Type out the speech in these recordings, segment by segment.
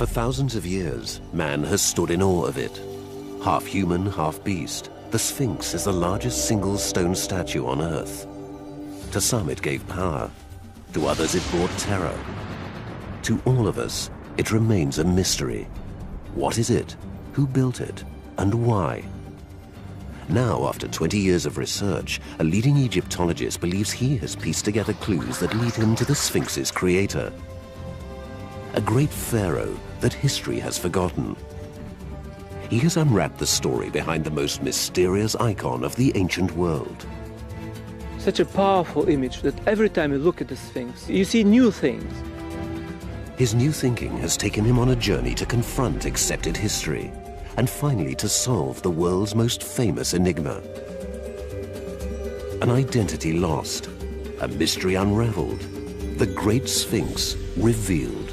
For thousands of years, man has stood in awe of it. Half human, half beast, the Sphinx is the largest single stone statue on Earth. To some it gave power, to others it brought terror. To all of us, it remains a mystery. What is it? Who built it? And why? Now, after 20 years of research, a leading Egyptologist believes he has pieced together clues that lead him to the Sphinx's creator. A great pharaoh that history has forgotten. He has unwrapped the story behind the most mysterious icon of the ancient world. Such a powerful image that every time you look at the Sphinx, you see new things. His new thinking has taken him on a journey to confront accepted history and finally to solve the world's most famous enigma. An identity lost, a mystery unraveled, the Great Sphinx revealed.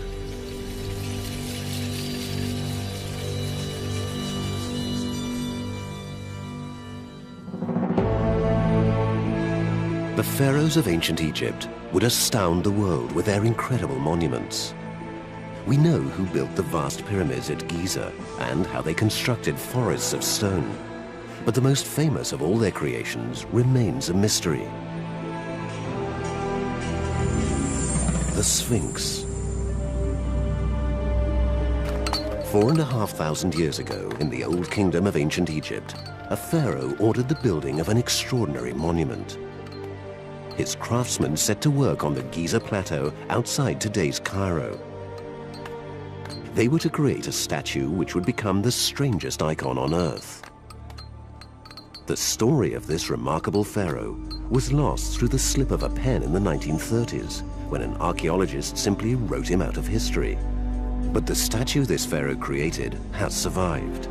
The pharaohs of ancient Egypt would astound the world with their incredible monuments. We know who built the vast pyramids at Giza and how they constructed forests of stone. But the most famous of all their creations remains a mystery. The Sphinx. 4,500 years ago, in the old kingdom of ancient Egypt, a pharaoh ordered the building of an extraordinary monument. His craftsmen set to work on the Giza plateau outside today's Cairo. They were to create a statue which would become the strangest icon on Earth. The story of this remarkable pharaoh was lost through the slip of a pen in the 1930s, when an archaeologist simply wrote him out of history. But the statue this pharaoh created has survived.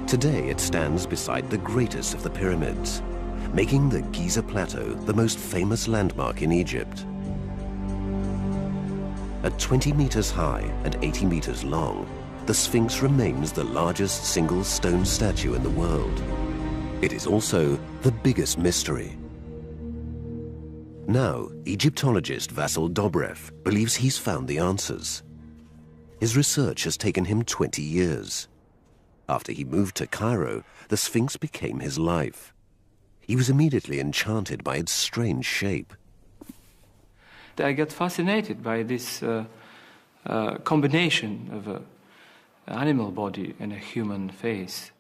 Today it stands beside the greatest of the pyramids, making the Giza Plateau the most famous landmark in Egypt. At 20 meters high and 80 meters long, the Sphinx remains the largest single stone statue in the world. It is also the biggest mystery. Now, Egyptologist Vasil Dobrev believes he's found the answers. His research has taken him 20 years. After he moved to Cairo, the Sphinx became his life. He was immediately enchanted by its strange shape. I get fascinated by this combination of an animal body and a human face.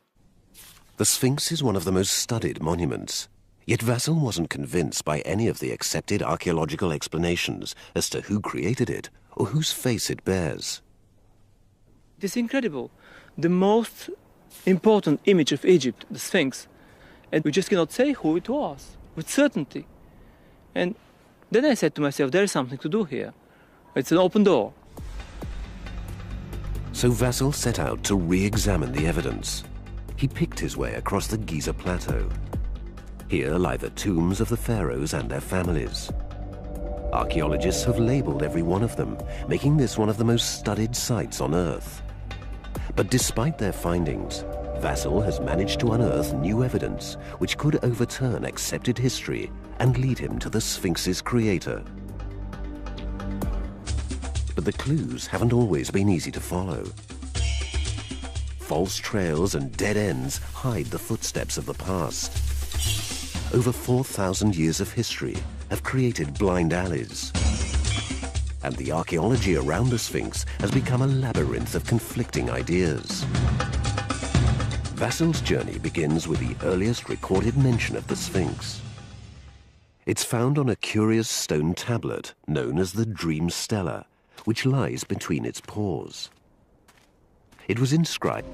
The Sphinx is one of the most studied monuments. Yet Vasil wasn't convinced by any of the accepted archaeological explanations as to who created it or whose face it bears. It is incredible. The most important image of Egypt, the Sphinx, and we just cannot say who it was with certainty. And then I said to myself, there is something to do here. It's an open door. So Vasil set out to re-examine the evidence. He picked his way across the Giza Plateau. Here lie the tombs of the pharaohs and their families. Archaeologists have labeled every one of them, making this one of the most studied sites on Earth. But despite their findings, Vasil has managed to unearth new evidence which could overturn accepted history and lead him to the Sphinx's creator. But the clues haven't always been easy to follow. False trails and dead ends hide the footsteps of the past. Over 4,000 years of history have created blind alleys. And the archaeology around the Sphinx has become a labyrinth of conflicting ideas. Vasil's journey begins with the earliest recorded mention of the Sphinx. It's found on a curious stone tablet known as the Dream Stela, which lies between its paws. It was inscribed,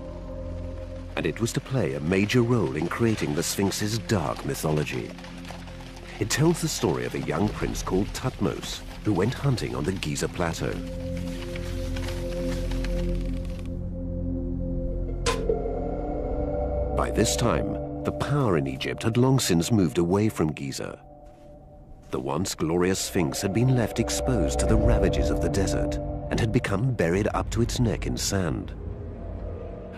and it was to play a major role in creating the Sphinx's dark mythology. It tells the story of a young prince called Thutmose, who went hunting on the Giza Plateau. By this time, the power in Egypt had long since moved away from Giza. The once glorious Sphinx had been left exposed to the ravages of the desert and had become buried up to its neck in sand.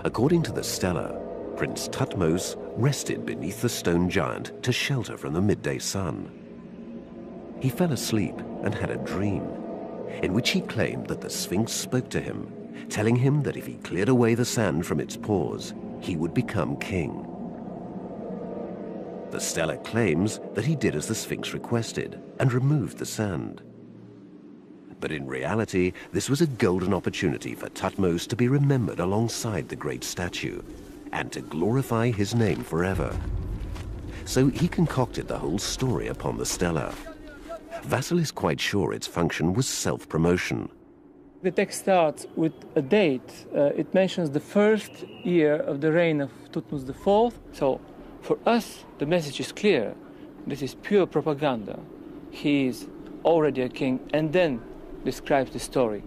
According to the stela, Prince Thutmose rested beneath the stone giant to shelter from the midday sun. He fell asleep and had a dream, in which he claimed that the Sphinx spoke to him telling him that if he cleared away the sand from its pores, he would become king. The stela claims that he did as the Sphinx requested and removed the sand. But in reality, this was a golden opportunity for Thutmose to be remembered alongside the great statue and to glorify his name forever. So he concocted the whole story upon the stela. Vasil is quite sure its function was self-promotion. The text starts with a date. It mentions the first year of the reign of Thutmose IV. So for us, the message is clear. This is pure propaganda. He is already a king, and then describes the story.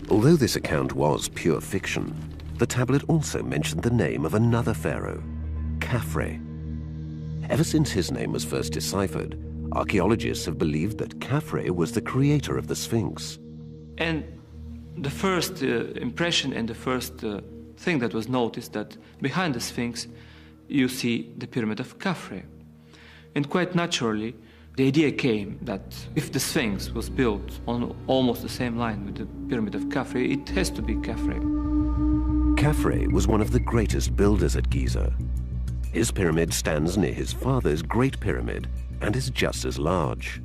Although this account was pure fiction, the tablet also mentioned the name of another pharaoh, Khafre. Ever since his name was first deciphered, archaeologists have believed that Khafre was the creator of the Sphinx. And the first impression and the first thing that was noticed, that behind the Sphinx you see the pyramid of Khafre. And quite naturally, the idea came that if the Sphinx was built on almost the same line with the pyramid of Khafre, it has to be Khafre. Khafre was one of the greatest builders at Giza. His pyramid stands near his father's Great Pyramid and is just as large.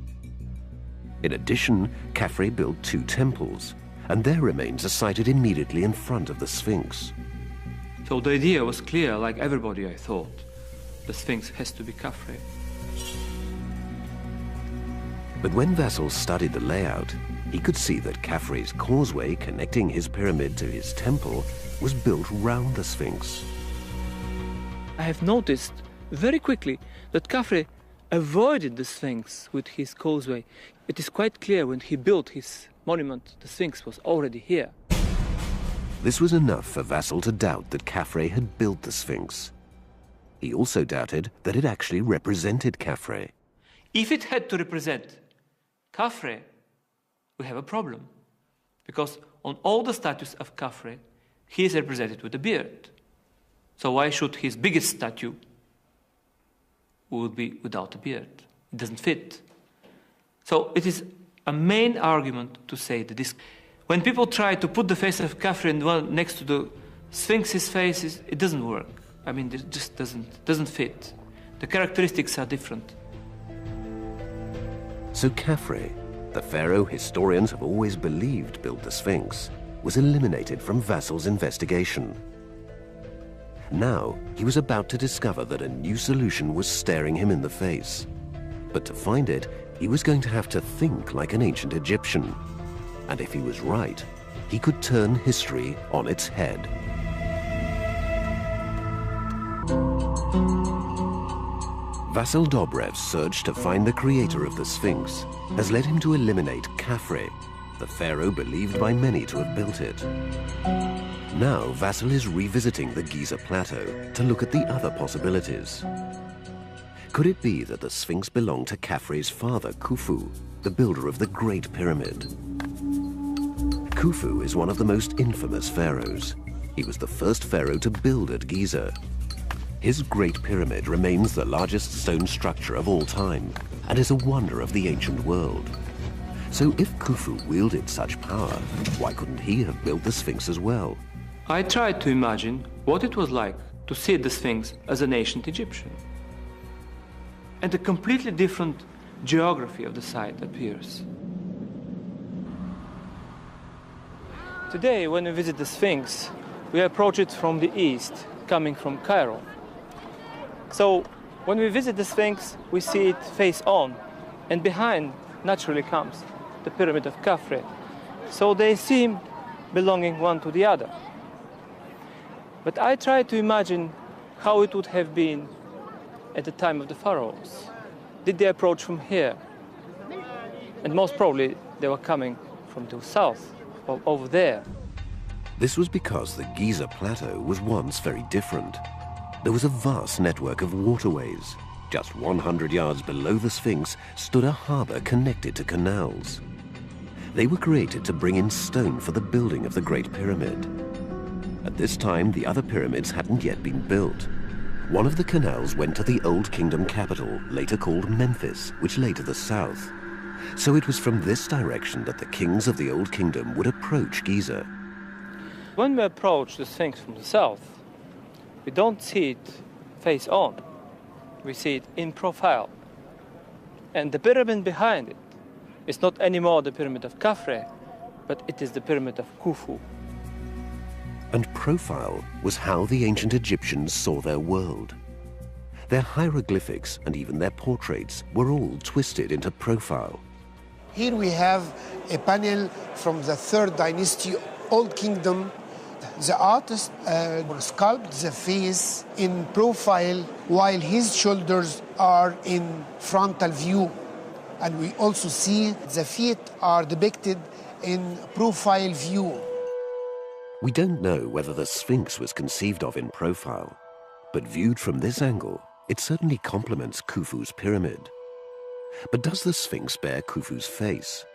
In addition, Khafre built 2 temples, and their remains are sited immediately in front of the Sphinx. So the idea was clear, like everybody, I thought. The Sphinx has to be Khafre. But when Vasil studied the layout, he could see that Khafre's causeway connecting his pyramid to his temple was built round the Sphinx. I have noticed very quickly that Khafre avoided the Sphinx with his causeway. It is quite clear when he built his monument, the Sphinx was already here. This was enough for Vasil to doubt that Khafre had built the Sphinx. He also doubted that it actually represented Khafre. If it had to represent Khafre, we have a problem. Because on all the statues of Khafre, he is represented with a beard. So why should his biggest statue would be without a beard? It doesn't fit. So it is a main argument to say that this, when people try to put the face of Khafre next to the Sphinx's faces, it doesn't work. I mean, it just doesn't fit. The characteristics are different. So Khafre, the pharaoh historians have always believed built the Sphinx, was eliminated from Vasil's investigation. Now, he was about to discover that a new solution was staring him in the face. But to find it, he was going to have to think like an ancient Egyptian. And if he was right, he could turn history on its head. Vasil Dobrev's search to find the creator of the Sphinx has led him to eliminate Khafre, the pharaoh believed by many to have built it. Now Vasil is revisiting the Giza plateau to look at the other possibilities. Could it be that the Sphinx belonged to Khafre's father, Khufu, the builder of the Great Pyramid? Khufu is one of the most infamous pharaohs. He was the first pharaoh to build at Giza. His Great Pyramid remains the largest stone structure of all time and is a wonder of the ancient world. So if Khufu wielded such power, why couldn't he have built the Sphinx as well? I tried to imagine what it was like to see the Sphinx as an ancient Egyptian. And a completely different geography of the site appears. Today, when we visit the Sphinx, we approach it from the east, coming from Cairo. So, when we visit the Sphinx, we see it face on, and behind naturally comes the pyramid of Khafre. So they seem belonging one to the other. But I try to imagine how it would have been at the time of the pharaohs. Did they approach from here? And most probably they were coming from the south, or over there. This was because the Giza plateau was once very different. There was a vast network of waterways. Just 100 yards below the Sphinx stood a harbor connected to canals. They were created to bring in stone for the building of the Great Pyramid. At this time, the other pyramids hadn't yet been built. One of the canals went to the Old Kingdom capital, later called Memphis, which lay to the south. So it was from this direction that the kings of the Old Kingdom would approach Giza. When we approach the Sphinx from the south, we don't see it face on. We see it in profile. And the pyramid behind it is not anymore the pyramid of Khafre, but it is the pyramid of Khufu. And profile was how the ancient Egyptians saw their world. Their hieroglyphics and even their portraits were all twisted into profile. Here we have a panel from the 3rd dynasty, Old Kingdom. The artist sculpted the face in profile while his shoulders are in frontal view. And we also see the feet are depicted in profile view. We don't know whether the Sphinx was conceived of in profile, but viewed from this angle, it certainly complements Khufu's pyramid. But does the Sphinx bear Khufu's face?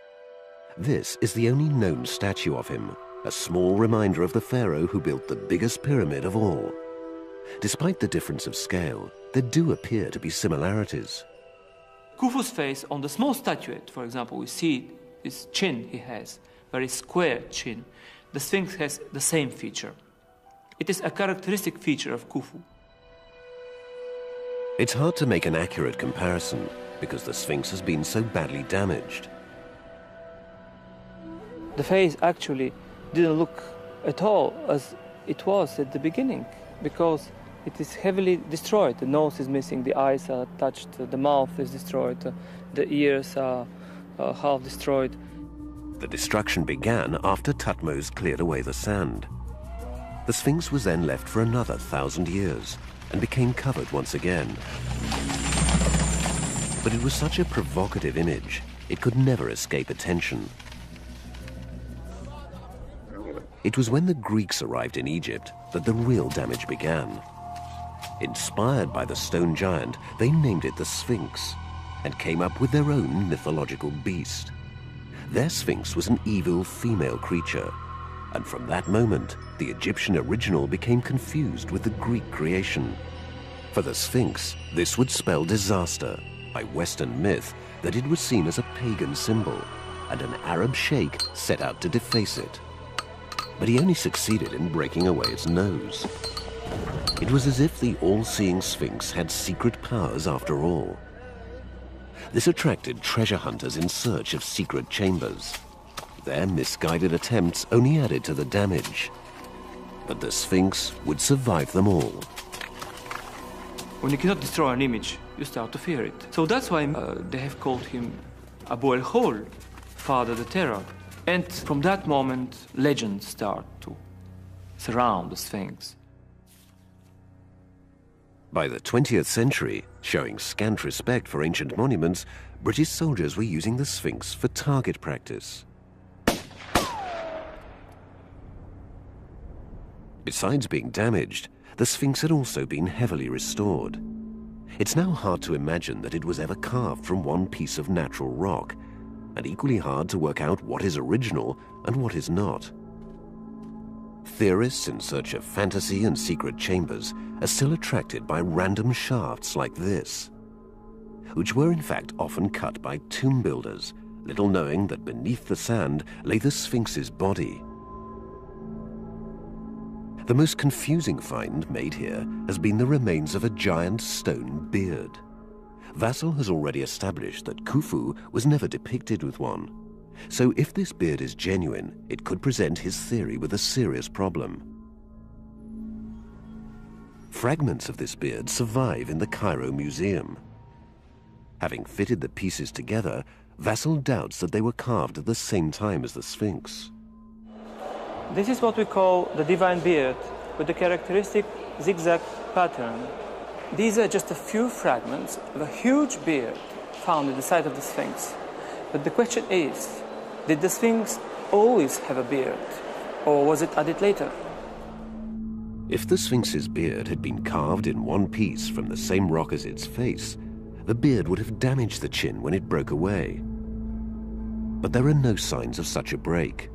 This is the only known statue of him, a small reminder of the pharaoh who built the biggest pyramid of all. Despite the difference of scale, there do appear to be similarities. Khufu's face on the small statuette, for example, we see his chin he has, very square chin. The Sphinx has the same feature. It is a characteristic feature of Khufu. It's hard to make an accurate comparison because the Sphinx has been so badly damaged. The face actually didn't look at all as it was at the beginning because it is heavily destroyed. The nose is missing, the eyes are touched, the mouth is destroyed, the ears are half destroyed. The destruction began after Thutmose cleared away the sand. The Sphinx was then left for another 1,000 years and became covered once again. But it was such a provocative image, it could never escape attention. It was when the Greeks arrived in Egypt that the real damage began. Inspired by the stone giant, they named it the Sphinx and came up with their own mythological beast. Their Sphinx was an evil female creature, and from that moment, the Egyptian original became confused with the Greek creation. For the Sphinx, this would spell disaster. By Western myth, that it was seen as a pagan symbol, and an Arab sheikh set out to deface it. But he only succeeded in breaking away its nose. It was as if the all-seeing Sphinx had secret powers after all. This attracted treasure hunters in search of secret chambers. Their misguided attempts only added to the damage. But the Sphinx would survive them all. When you cannot destroy an image, you start to fear it. So that's why they have called him Abu el-Hol, Father the Terror. And from that moment, legends start to surround the Sphinx. By the 20th century, showing scant respect for ancient monuments, British soldiers were using the Sphinx for target practice. Besides being damaged, the Sphinx had also been heavily restored. It's now hard to imagine that it was ever carved from one piece of natural rock, and equally hard to work out what is original and what is not. Theorists in search of fantasy and secret chambers are still attracted by random shafts like this, which were in fact often cut by tomb builders, little knowing that beneath the sand lay the Sphinx's body. The most confusing find made here has been the remains of a giant stone beard. Vassal has already established that Khufu was never depicted with one. So if this beard is genuine, it could present his theory with a serious problem. Fragments of this beard survive in the Cairo Museum. Having fitted the pieces together, Vassal doubts that they were carved at the same time as the Sphinx. This is what we call the divine beard, with the characteristic zigzag pattern. These are just a few fragments of a huge beard found at the site of the Sphinx. But the question is, did the Sphinx always have a beard, or was it added later? If the Sphinx's beard had been carved in one piece from the same rock as its face, the beard would have damaged the chin when it broke away. But there are no signs of such a break.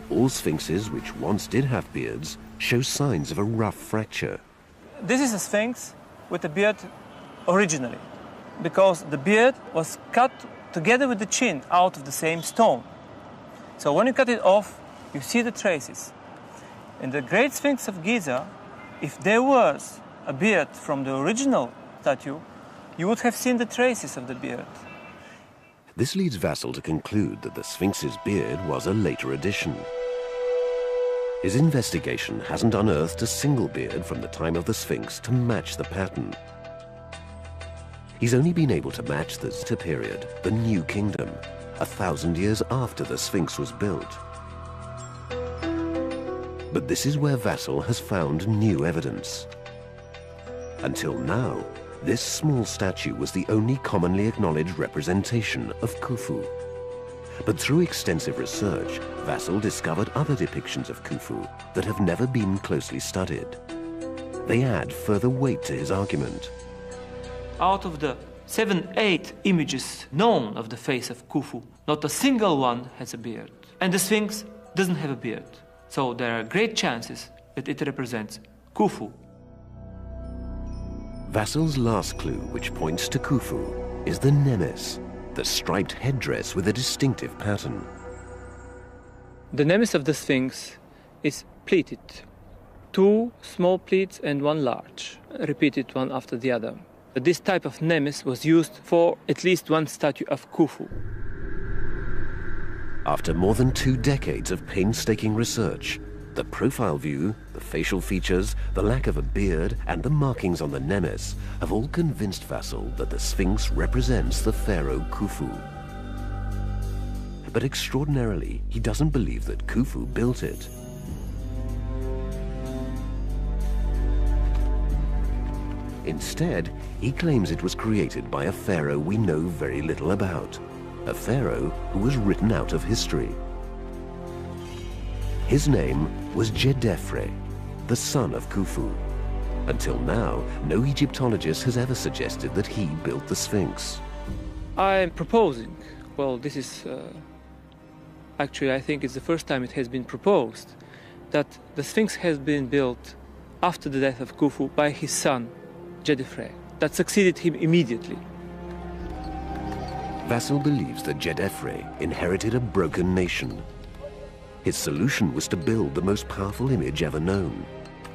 All Sphinxes which once did have beards show signs of a rough fracture. This is a Sphinx with a beard originally, because the beard was cut together with the chin out of the same stone. So when you cut it off, you see the traces. In the Great Sphinx of Giza, if there was a beard from the original statue, you would have seen the traces of the beard. This leads Vassal to conclude that the Sphinx's beard was a later addition. His investigation hasn't unearthed a single beard from the time of the Sphinx to match the pattern. He's only been able to match the Zeta period, the New Kingdom, 1,000 years after the Sphinx was built. But this is where Vassal has found new evidence. Until now, this small statue was the only commonly acknowledged representation of Khufu. But through extensive research, Vassal discovered other depictions of Khufu that have never been closely studied. They add further weight to his argument. Out of the 7-8 images known of the face of Khufu, not a single one has a beard. And the Sphinx doesn't have a beard. So there are great chances that it represents Khufu. Vassal's last clue, which points to Khufu, is the nemes, the striped headdress with a distinctive pattern. The nemes of the Sphinx is pleated. 2 small pleats and 1 large, repeated one after the other. This type of nemes was used for at least one statue of Khufu. After more than 2 decades of painstaking research, the profile view, the facial features, the lack of a beard, and the markings on the nemes have all convinced Vassal that the Sphinx represents the pharaoh Khufu. But extraordinarily, he doesn't believe that Khufu built it. Instead, he claims it was created by a pharaoh we know very little about, a pharaoh who was written out of history. His name was Djedefre, the son of Khufu. Until now, no Egyptologist has ever suggested that he built the Sphinx. I'm proposing, well, this is actually I think it's the first time it has been proposed, that the Sphinx has been built after the death of Khufu by his son, Djedefre, that succeeded him immediately. Vassal believes that Djedefre inherited a broken nation. His solution was to build the most powerful image ever known.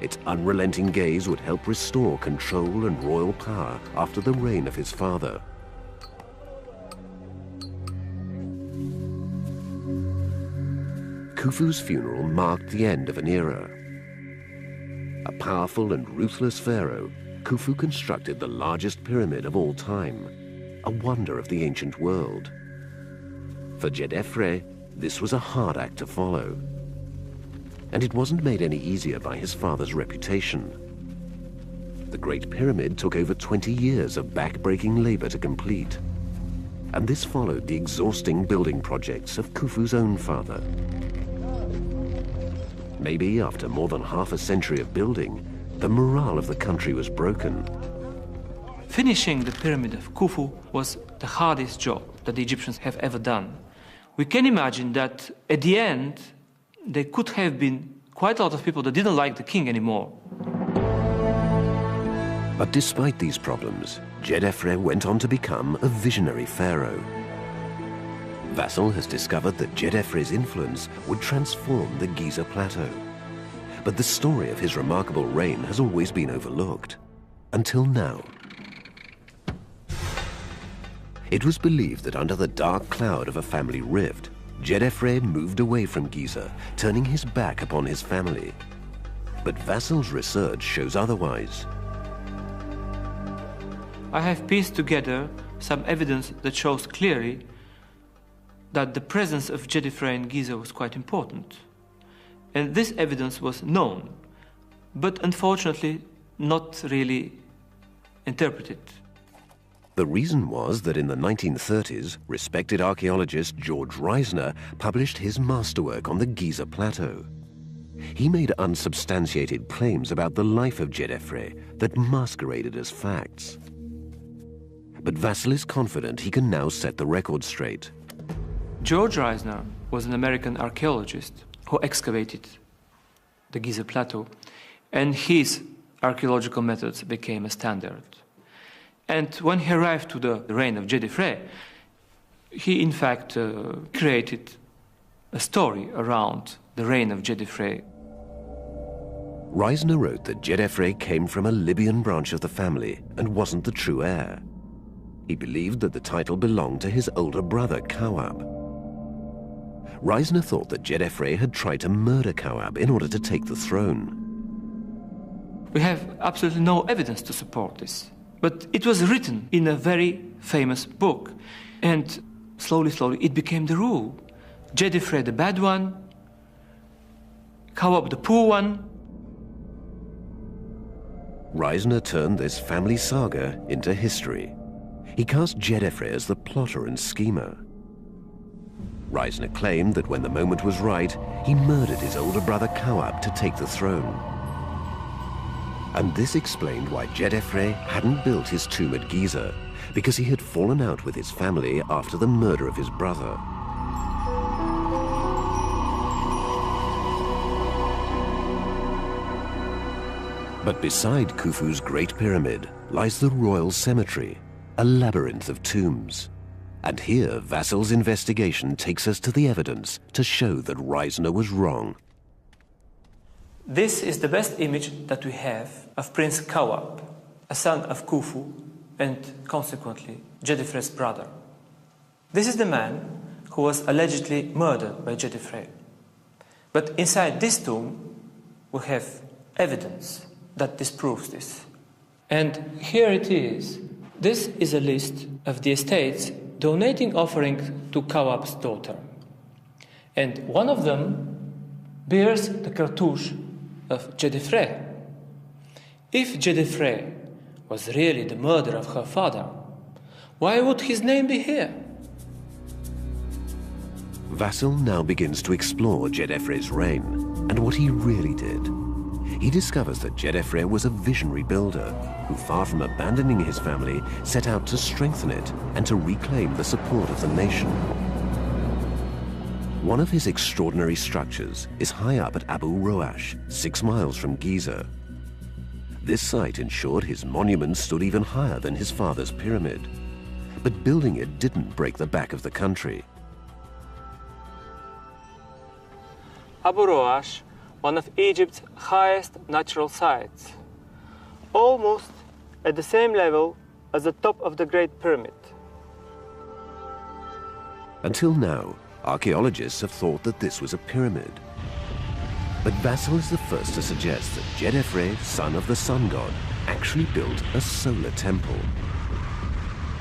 Its unrelenting gaze would help restore control and royal power after the reign of his father. Khufu's funeral marked the end of an era. A powerful and ruthless pharaoh, Khufu constructed the largest pyramid of all time, a wonder of the ancient world. For Djedefre, this was a hard act to follow. And it wasn't made any easier by his father's reputation. The Great Pyramid took over 20 years of back-breaking labor to complete. And this followed the exhausting building projects of Khufu's own father. Maybe after more than half a century of building, the morale of the country was broken. Finishing the pyramid of Khufu was the hardest job that the Egyptians have ever done. We can imagine that at the end, there could have been quite a lot of people that didn't like the king anymore. But despite these problems, Djedefre went on to become a visionary pharaoh. Vassal has discovered that Djedefre's influence would transform the Giza Plateau. But the story of his remarkable reign has always been overlooked, until now. It was believed that under the dark cloud of a family rift, Djedefre moved away from Giza, turning his back upon his family. But Vassal's research shows otherwise. I have pieced together some evidence that shows clearly that the presence of Djedefre in Giza was quite important. And this evidence was known, but unfortunately not really interpreted. The reason was that in the 1930s, respected archaeologist George Reisner published his masterwork on the Giza Plateau. He made unsubstantiated claims about the life of Djedefre that masqueraded as facts. But Vassal is confident he can now set the record straight. George Reisner was an American archaeologist who excavated the Giza Plateau, and his archaeological methods became a standard. And when he arrived to the reign of Djedefre, he in fact created a story around the reign of Jedefre. Reisner wrote that Jedefre came from a Libyan branch of the family and wasn't the true heir. He believed that the title belonged to his older brother, Kawab. Reisner thought that Jedefre had tried to murder Kawab in order to take the throne. We have absolutely no evidence to support this, but it was written in a very famous book, and slowly it became the rule. Jedefre the bad one, Kawab the poor one. Reisner turned this family saga into history. He cast Jedefre as the plotter and schemer. Reisner claimed that when the moment was right, he murdered his older brother Kawab to take the throne. And this explained why Jedefre hadn't built his tomb at Giza, because he had fallen out with his family after the murder of his brother. But beside Khufu's Great Pyramid lies the Royal Cemetery, a labyrinth of tombs. And here, Vassil's investigation takes us to the evidence to show that Reisner was wrong. This is the best image that we have of Prince Kawab, a son of Khufu and consequently Jedefre's brother. This is the man who was allegedly murdered by Jedefre. But inside this tomb we have evidence that disproves this. And here it is. This is a list of the estates donating offerings to Kawab's daughter. And one of them bears the cartouche of Jedefre. If Jedefre was really the murderer of her father, why would his name be here? Vassil now begins to explore Jedefre's reign and what he really did. He discovers that Jedefre was a visionary builder who, far from abandoning his family, set out to strengthen it and to reclaim the support of the nation. One of his extraordinary structures is high up at Abu Roash, 6 miles from Giza. This site ensured his monument stood even higher than his father's pyramid. But building it didn't break the back of the country. Abu Roash, one of Egypt's highest natural sites, almost at the same level as the top of the Great Pyramid. Until now, archaeologists have thought that this was a pyramid. But Vassil is the first to suggest that Jedefre, son of the sun god, actually built a solar temple.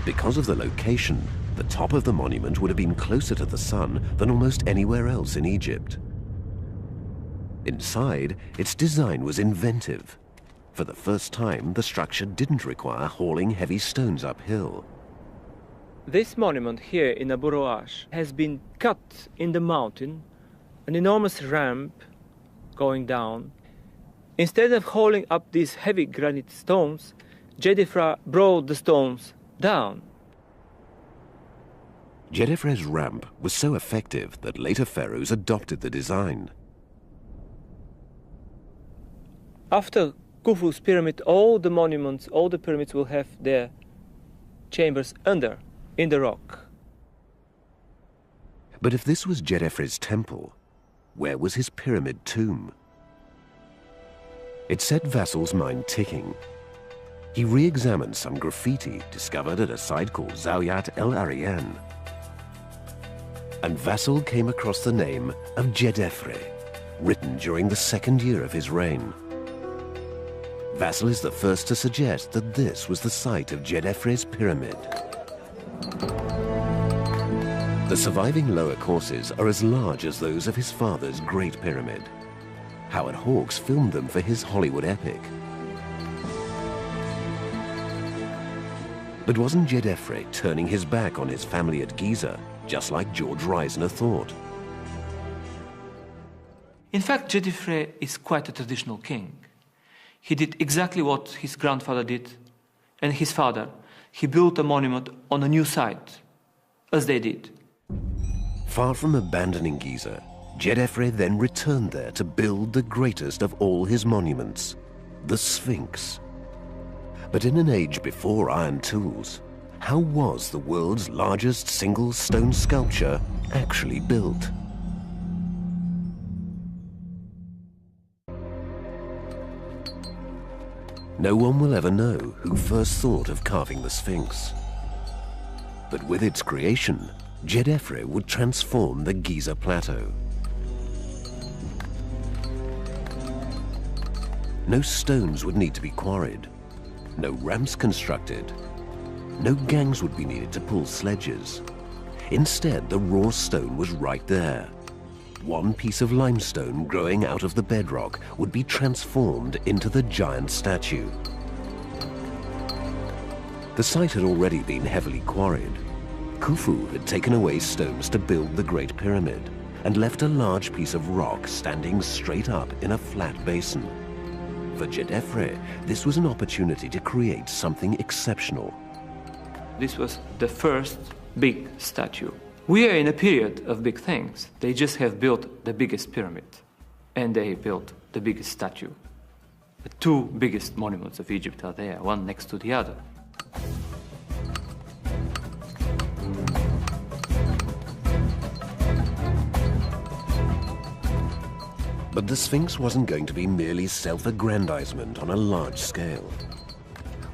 Because of the location, the top of the monument would have been closer to the sun than almost anywhere else in Egypt. Inside, its design was inventive. For the first time, the structure didn't require hauling heavy stones uphill. This monument here in Abu Roash has been cut in the mountain, an enormous ramp going down. Instead of hauling up these heavy granite stones, Jedefre brought the stones down. Jedefre's ramp was so effective that later pharaohs adopted the design. After Khufu's pyramid, all the monuments, all the pyramids will have their chambers under, in the rock. But if this was Jedefre's temple, where was his pyramid tomb? It set Vassil's mind ticking. He re-examined some graffiti discovered at a site called Zawiat El Arian. And Vassil came across the name of Jedefre, written during the 2nd year of his reign. Vassil is the first to suggest that this was the site of Jedefre's pyramid. The surviving lower courses are as large as those of his father's Great Pyramid. Howard Hawks filmed them for his Hollywood epic. But wasn't Jedefre turning his back on his family at Giza, just like George Reisner thought? In fact, Jedefre is quite a traditional king. He did exactly what his grandfather did, and his father. He built a monument on a new site, as they did. Far from abandoning Giza, Jedefre then returned there to build the greatest of all his monuments, the Sphinx. But in an age before iron tools, how was the world's largest single stone sculpture actually built? No one will ever know who first thought of carving the Sphinx. But with its creation, Djedefre would transform the Giza Plateau. No stones would need to be quarried, no ramps constructed, no gangs would be needed to pull sledges. Instead, the raw stone was right there. One piece of limestone growing out of the bedrock would be transformed into the giant statue. The site had already been heavily quarried. Khufu had taken away stones to build the Great Pyramid and left a large piece of rock standing straight up in a flat basin. For Djedefre, this was an opportunity to create something exceptional. This was the first big statue. We are in a period of big things. They just have built the biggest pyramid, and they built the biggest statue. The two biggest monuments of Egypt are there, one next to the other. But the Sphinx wasn't going to be merely self-aggrandizement on a large scale.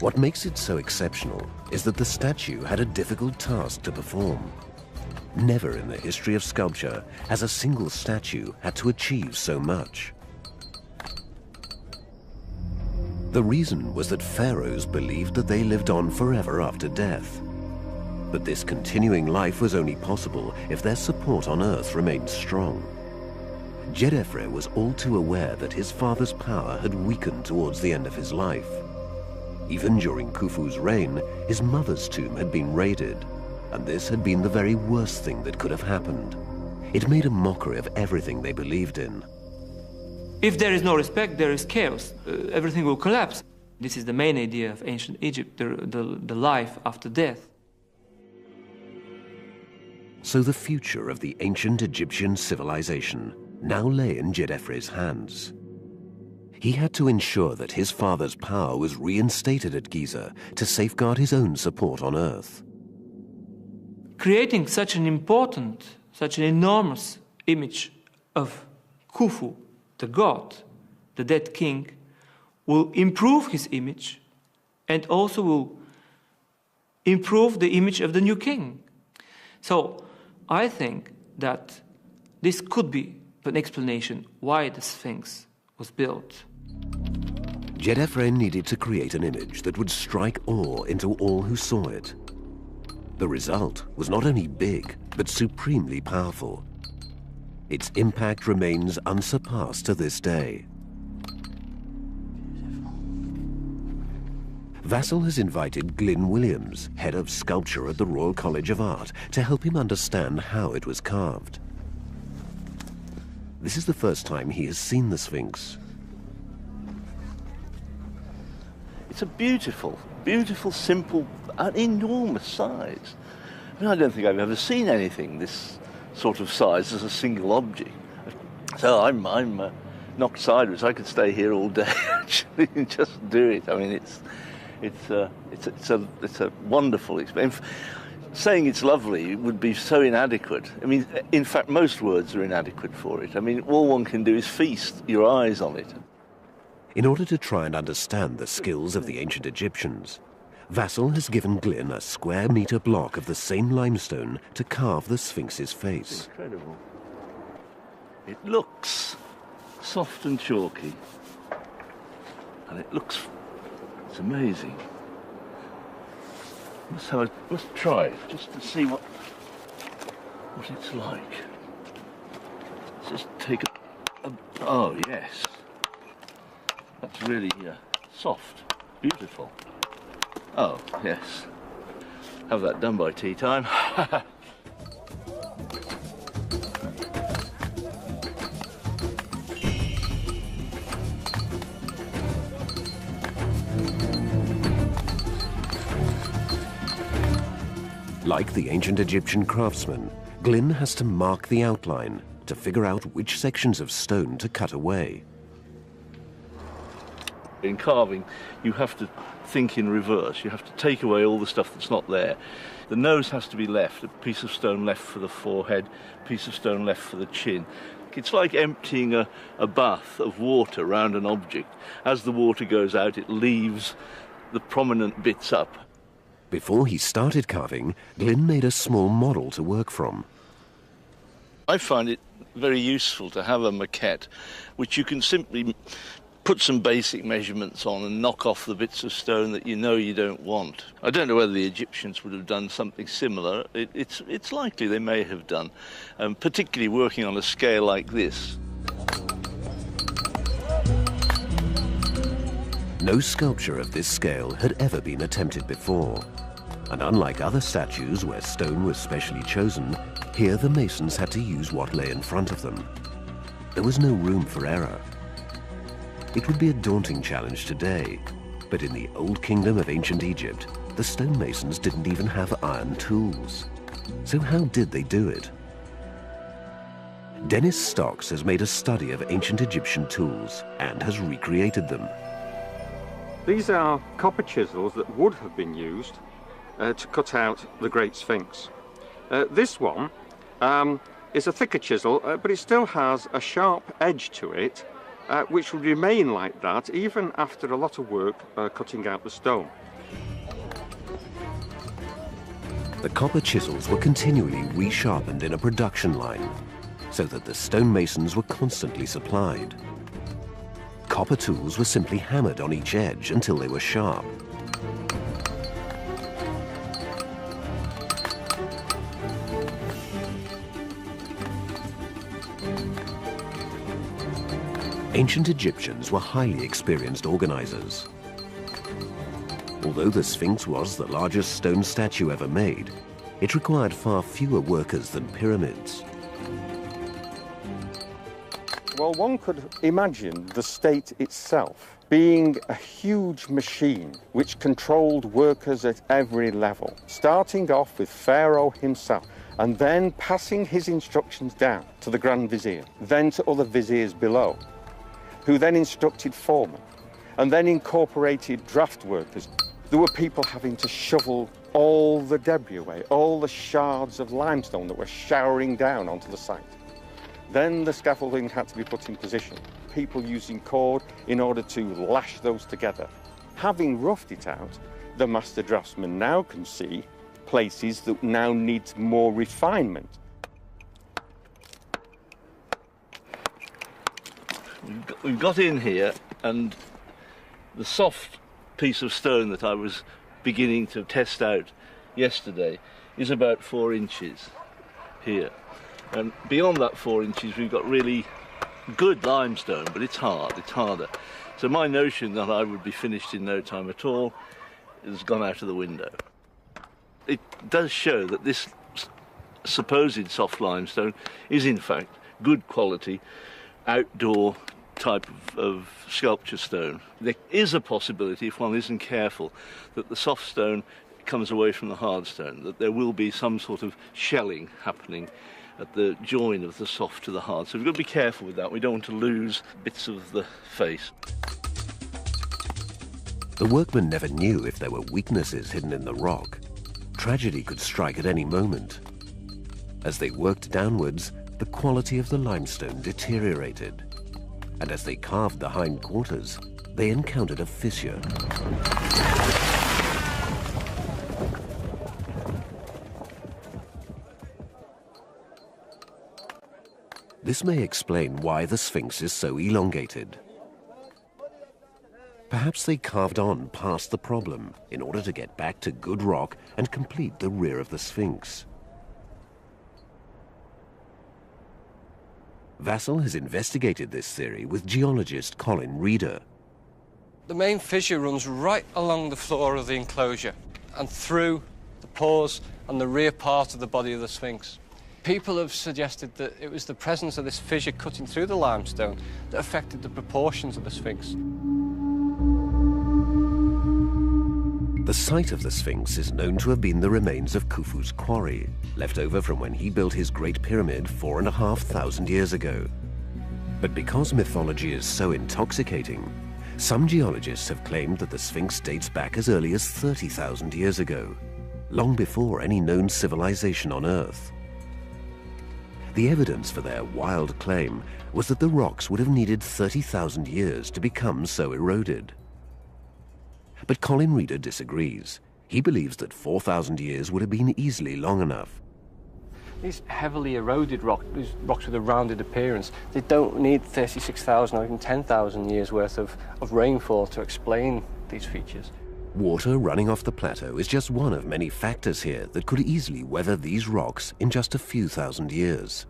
What makes it so exceptional is that the statue had a difficult task to perform. Never in the history of sculpture has a single statue had to achieve so much. The reason was that pharaohs believed that they lived on forever after death. But this continuing life was only possible if their support on earth remained strong. Djedefre was all too aware that his father's power had weakened towards the end of his life. Even during Khufu's reign, his mother's tomb had been raided, and this had been the very worst thing that could have happened. It made a mockery of everything they believed in. If there is no respect, there is chaos. Everything will collapse. This is the main idea of ancient Egypt, the life after death. So the future of the ancient Egyptian civilization now lay in Djedefre's hands. He had to ensure that his father's power was reinstated at Giza to safeguard his own support on Earth. Creating such an important, such an enormous image of Khufu, the god, the dead king, will improve his image and also will improve the image of the new king. So I think that this could be an explanation why the Sphinx was built. Djedefre needed to create an image that would strike awe into all who saw it. The result was not only big, but supremely powerful. Its impact remains unsurpassed to this day. Vassal has invited Glyn Williams, head of sculpture at the Royal College of Art, to help him understand how it was carved. This is the first time he has seen the Sphinx. It's a beautiful, beautiful, simple, an enormous size. I mean, I don't think I've ever seen anything this sort of size as a single object. So I'm knocked sideways. I could stay here all day actually and just do it. I mean, it's a wonderful experience. Saying it's lovely would be so inadequate. I mean, in fact, most words are inadequate for it. I mean, all one can do is feast your eyes on it. In order to try and understand the skills of the ancient Egyptians, Vassal has given Glyn a square-meter block of the same limestone to carve the Sphinx's face. Incredible. It looks soft and chalky, and it's amazing. Let's try it, just to see what it's like. Let's just take oh yes. That's really soft, beautiful. Oh, yes. Have that done by tea time. Like the ancient Egyptian craftsman, Glyn has to mark the outline to figure out which sections of stone to cut away. In carving, you have to think in reverse. You have to take away all the stuff that's not there. The nose has to be left, a piece of stone left for the forehead, a piece of stone left for the chin. like. It's like emptying a bath of water around an object. As the water goes out, it leaves the prominent bits up. Before he started carving, Glyn made a small model to work from. I find it very useful to have a maquette which you can simply put some basic measurements on and knock off the bits of stone that you know you don't want. I don't know whether the Egyptians would have done something similar. It's likely they may have done, particularly working on a scale like this. No sculpture of this scale had ever been attempted before. And unlike other statues where stone was specially chosen, here the masons had to use what lay in front of them. There was no room for error. It would be a daunting challenge today, but in the old kingdom of ancient Egypt, the stonemasons didn't even have iron tools. So how did they do it? Dennis Stocks has made a study of ancient Egyptian tools and has recreated them. These are copper chisels that would have been used to cut out the Great Sphinx. This one is a thicker chisel, but it still has a sharp edge to it, which will remain like that even after a lot of work cutting out the stone. The copper chisels were continually resharpened in a production line, so that the stonemasons were constantly supplied. Copper tools were simply hammered on each edge until they were sharp. Ancient Egyptians were highly experienced organizers. Although the Sphinx was the largest stone statue ever made, it required far fewer workers than pyramids. Well, one could imagine the state itself being a huge machine which controlled workers at every level, starting off with Pharaoh himself and then passing his instructions down to the Grand Vizier, then to other viziers below, who then instructed foremen and then incorporated draft workers. There were people having to shovel all the debris away, all the shards of limestone that were showering down onto the site. Then the scaffolding had to be put in position, people using cord in order to lash those together. Having roughed it out, the master draftsman now can see places that now need more refinement. We've got in here, and the soft piece of stone that I was beginning to test out yesterday is about 4 inches here. And beyond that 4 inches, we've got really good limestone, but it's hard, it's harder. So my notion that I would be finished in no time at all has gone out of the window. It does show that this supposed soft limestone is in fact good quality outdoor type of sculpture stone. There is a possibility, if one isn't careful, that the soft stone comes away from the hard stone, that there will be some sort of shelling happening at the join of the soft to the hard. So we've got to be careful with that. We don't want to lose bits of the face. The workmen never knew if there were weaknesses hidden in the rock. Tragedy could strike at any moment. As they worked downwards, the quality of the limestone deteriorated. And as they carved the hindquarters, they encountered a fissure. This may explain why the Sphinx is so elongated. Perhaps they carved on past the problem in order to get back to good rock and complete the rear of the Sphinx. Vassal has investigated this theory with geologist Colin Reeder. The main fissure runs right along the floor of the enclosure and through the pores and the rear part of the body of the Sphinx. People have suggested that it was the presence of this fissure cutting through the limestone that affected the proportions of the Sphinx. The site of the Sphinx is known to have been the remains of Khufu's quarry, left over from when he built his Great Pyramid 4,500 years ago. But because mythology is so intoxicating, some geologists have claimed that the Sphinx dates back as early as 30,000 years ago, long before any known civilization on Earth. The evidence for their wild claim was that the rocks would have needed 30,000 years to become so eroded. But Colin Reeder disagrees. He believes that 4,000 years would have been easily long enough. These heavily eroded rocks, these rocks with a rounded appearance, they don't need 36,000 or even 10,000 years worth of rainfall to explain these features. Water running off the plateau is just one of many factors here that could easily weather these rocks in just a few thousand years.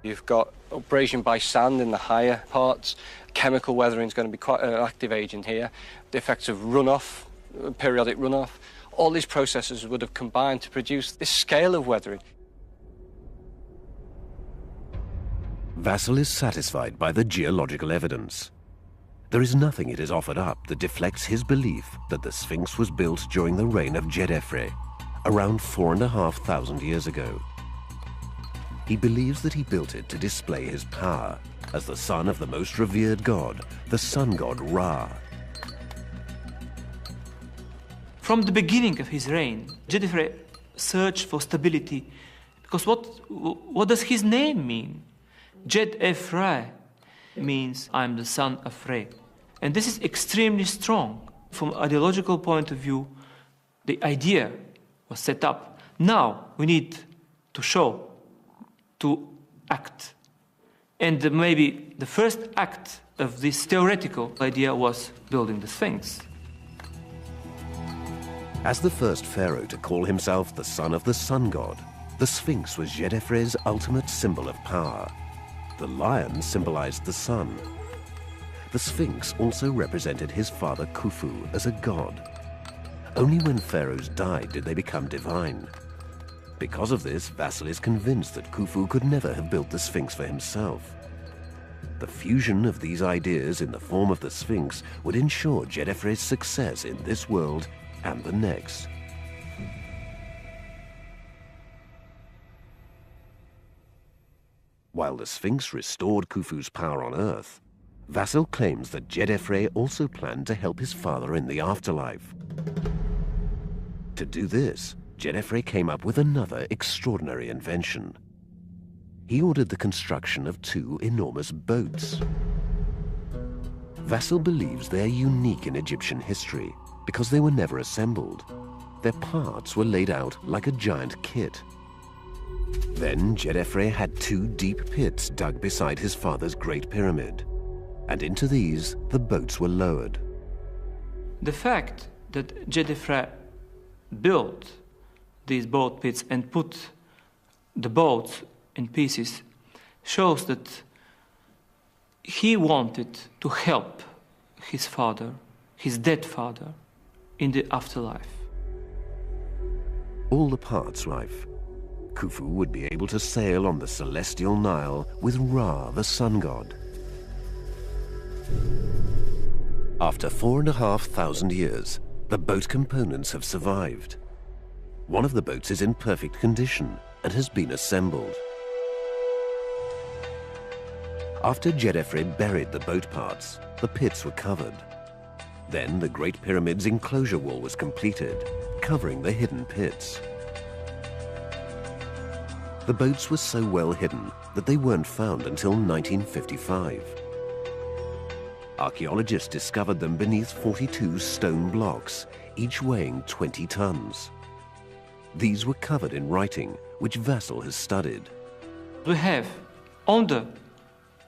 You've got abrasion by sand in the higher parts. Chemical weathering is going to be quite an active agent here. The effects of runoff, periodic runoff, all these processes would have combined to produce this scale of weathering. Vassal is satisfied by the geological evidence. There is nothing it has offered up that deflects his belief that the Sphinx was built during the reign of Djedefre, around 4,500 years ago. He believes that he built it to display his power as the son of the most revered god, the sun god Ra. From the beginning of his reign, Djedefre searched for stability, because what does his name mean? Djedefre means I'm the son of Re. And this is extremely strong. From an ideological point of view, the idea was set up. Now we need to show, to act. And maybe the first act of this theoretical idea was building the Sphinx. As the first pharaoh to call himself the son of the sun god, the Sphinx was Djedefre's ultimate symbol of power. The lion symbolized the sun. The Sphinx also represented his father Khufu as a god. Only when pharaohs died did they become divine. Because of this, Vassal is convinced that Khufu could never have built the Sphinx for himself. The fusion of these ideas in the form of the Sphinx would ensure Djedefre's success in this world and the next. While the Sphinx restored Khufu's power on Earth, Vassal claims that Djedefre also planned to help his father in the afterlife. To do this, Djedefre came up with another extraordinary invention. He ordered the construction of two enormous boats. Vassal believes they are unique in Egyptian history because they were never assembled. Their parts were laid out like a giant kit. Then Djedefre had two deep pits dug beside his father's Great Pyramid, and into these the boats were lowered. The fact that Djedefre built these boat pits and put the boats in pieces shows that he wanted to help his father, his dead father, in the afterlife. All the parts rife. Khufu would be able to sail on the celestial Nile with Ra, the sun god. After 4,500 years, the boat components have survived. One of the boats is in perfect condition and has been assembled. After Djedefre buried the boat parts, the pits were covered. Then the Great Pyramid's enclosure wall was completed, covering the hidden pits. The boats were so well hidden that they weren't found until 1955. Archaeologists discovered them beneath 42 stone blocks, each weighing 20 tons. These were covered in writing, which Vassal has studied. We have on the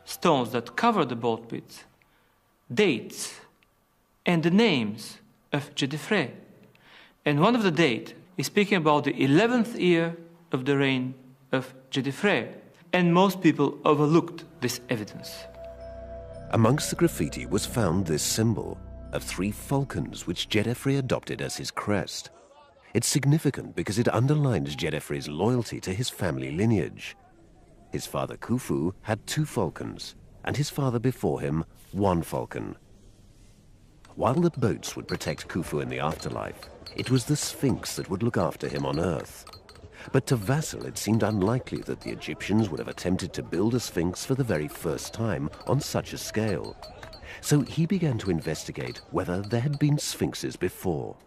stones that cover the boat pits dates and the names of Djedefre. And one of the dates is speaking about the 11th year of the reign of Djedefre, and most people overlooked this evidence. Amongst the graffiti was found this symbol of 3 falcons which Djedefre adopted as his crest. It's significant because it underlines Djedefre's loyalty to his family lineage. His father Khufu had 2 falcons, and his father before him 1 falcon. While the boats would protect Khufu in the afterlife, it was the Sphinx that would look after him on Earth. But to Vassal, it seemed unlikely that the Egyptians would have attempted to build a Sphinx for the very first time on such a scale. So he began to investigate whether there had been Sphinxes before.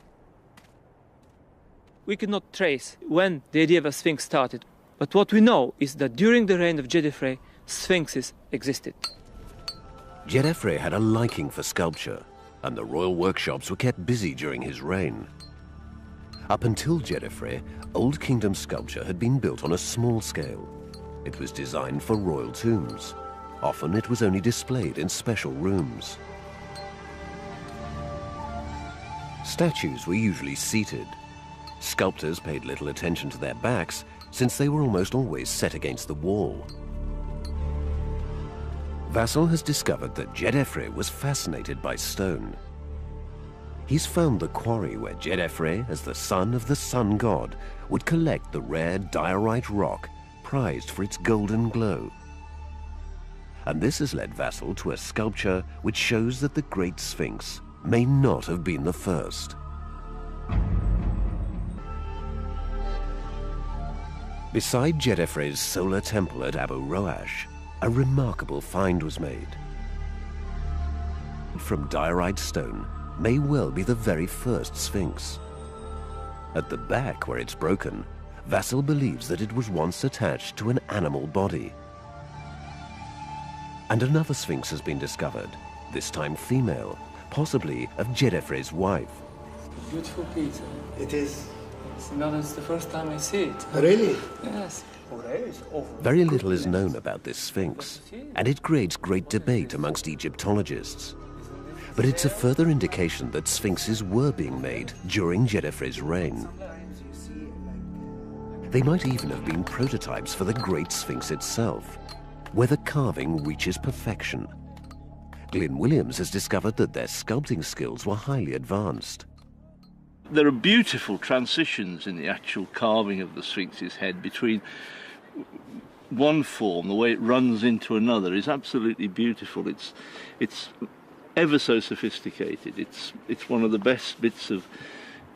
We could not trace when the idea of a Sphinx started, But what we know is that during the reign of Djedefre, sphinxes existed. Djedefre had a liking for sculpture, and the royal workshops were kept busy during his reign. Up until Djedefre, Old Kingdom sculpture had been built on a small scale. It was designed for royal tombs. Often it was only displayed in special rooms. Statues were usually seated. Sculptors paid little attention to their backs, since they were almost always set against the wall. Vassal has discovered that Djedefre was fascinated by stone. He's found the quarry where Djedefre, as the son of the sun god, would collect the rare diorite rock prized for its golden glow. And this has led Vassal to a sculpture which shows that the Great Sphinx may not have been the first. Beside Djedefre's solar temple at Abu Roash, a remarkable find was made. From diorite stone may well be the very first Sphinx. At the back, where it's broken, Vassal believes that it was once attached to an animal body. And another Sphinx has been discovered, this time female, possibly of Djedefre's wife. Beautiful piece. It is. It's the first time I see it. Really? Yes. Very little is known about this Sphinx, and it creates great debate amongst Egyptologists. But it's a further indication that Sphinxes were being made during Djedefre's reign. They might even have been prototypes for the Great Sphinx itself, where the carving reaches perfection. Glyn Williams has discovered that their sculpting skills were highly advanced. There are beautiful transitions in the actual carving of the Sphinx's head between one form, the way it runs into another, is absolutely beautiful. It's ever so sophisticated. It's one of the best bits of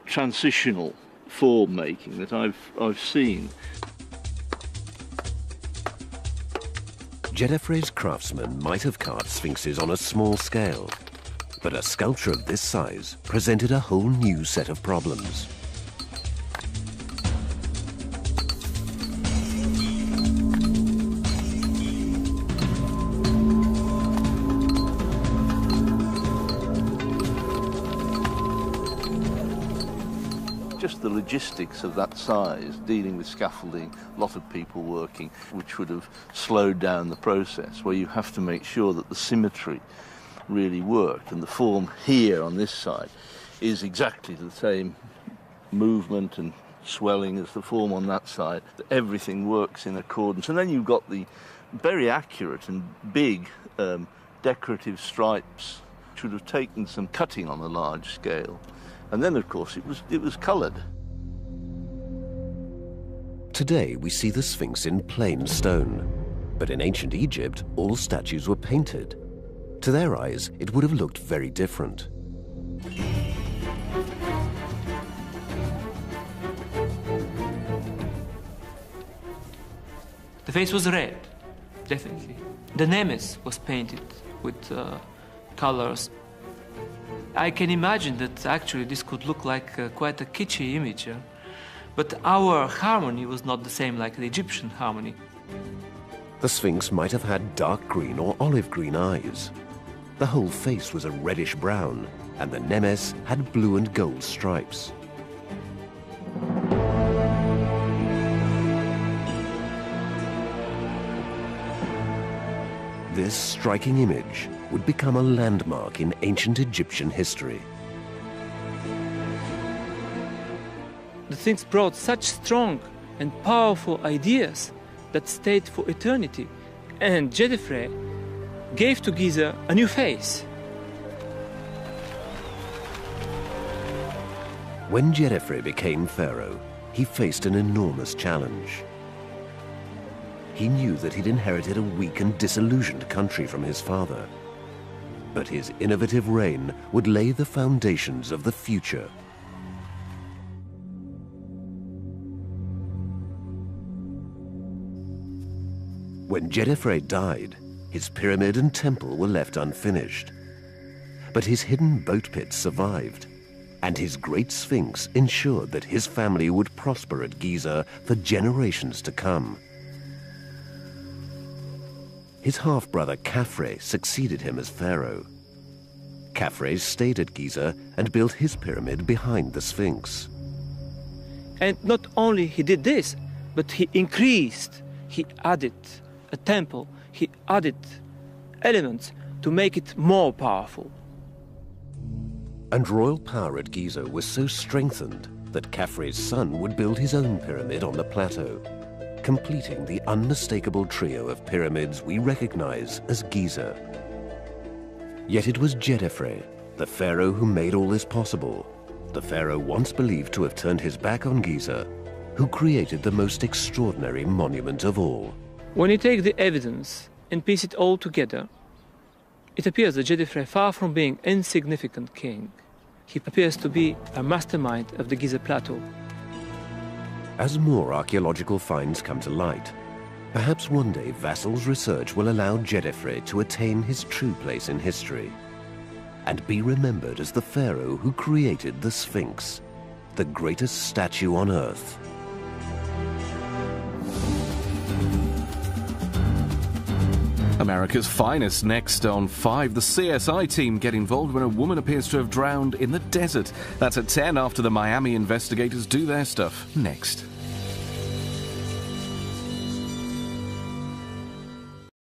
transitional form making that I've seen. Djedefre's craftsmen might have carved Sphinxes on a small scale, but a sculpture of this size presented a whole new set of problems. Just the logistics of that size, dealing with scaffolding, a lot of people working, which would have slowed down the process, where you have to make sure that the symmetry really worked, and the form here on this side is exactly the same movement and swelling as the form on that side. Everything works in accordance, and then you've got the very accurate and big decorative stripes, which would have taken some cutting on a large scale. And then, of course, it was coloured. Today, we see the Sphinx in plain stone, but in ancient Egypt, all statues were painted. To their eyes, it would have looked very different. The face was red, definitely. The nemes was painted with colors. I can imagine that actually this could look like quite a kitschy image, but our harmony was not the same like the Egyptian harmony. The Sphinx might have had dark green or olive green eyes. The whole face was a reddish brown, and the nemes had blue and gold stripes. This striking image would become a landmark in ancient Egyptian history. The Sphinx brought such strong and powerful ideas that stayed for eternity, and Djedefre gave to Giza a new face. When Djedefre became pharaoh, he faced an enormous challenge. He knew that he'd inherited a weak and disillusioned country from his father. But his innovative reign would lay the foundations of the future. When Djedefre died, his pyramid and temple were left unfinished. But his hidden boat pits survived, and his great Sphinx ensured that his family would prosper at Giza for generations to come. His half-brother Khafre succeeded him as pharaoh. Khafre stayed at Giza and built his pyramid behind the Sphinx. And not only he did this, but he increased, he added a temple, he added elements to make it more powerful. And royal power at Giza was so strengthened that Khafre's son would build his own pyramid on the plateau, completing the unmistakable trio of pyramids we recognize as Giza. Yet it was Djedefre, the pharaoh who made all this possible, the pharaoh once believed to have turned his back on Giza, who created the most extraordinary monument of all. When you take the evidence and piece it all together, it appears that Djedefre, far from being an insignificant king, he appears to be a mastermind of the Giza plateau. As more archaeological finds come to light, perhaps one day Vassal's research will allow Djedefre to attain his true place in history and be remembered as the pharaoh who created the Sphinx, the greatest statue on earth. America's Finest next on 5. The CSI team get involved when a woman appears to have drowned in the desert. That's at 10 after the Miami investigators do their stuff. Next.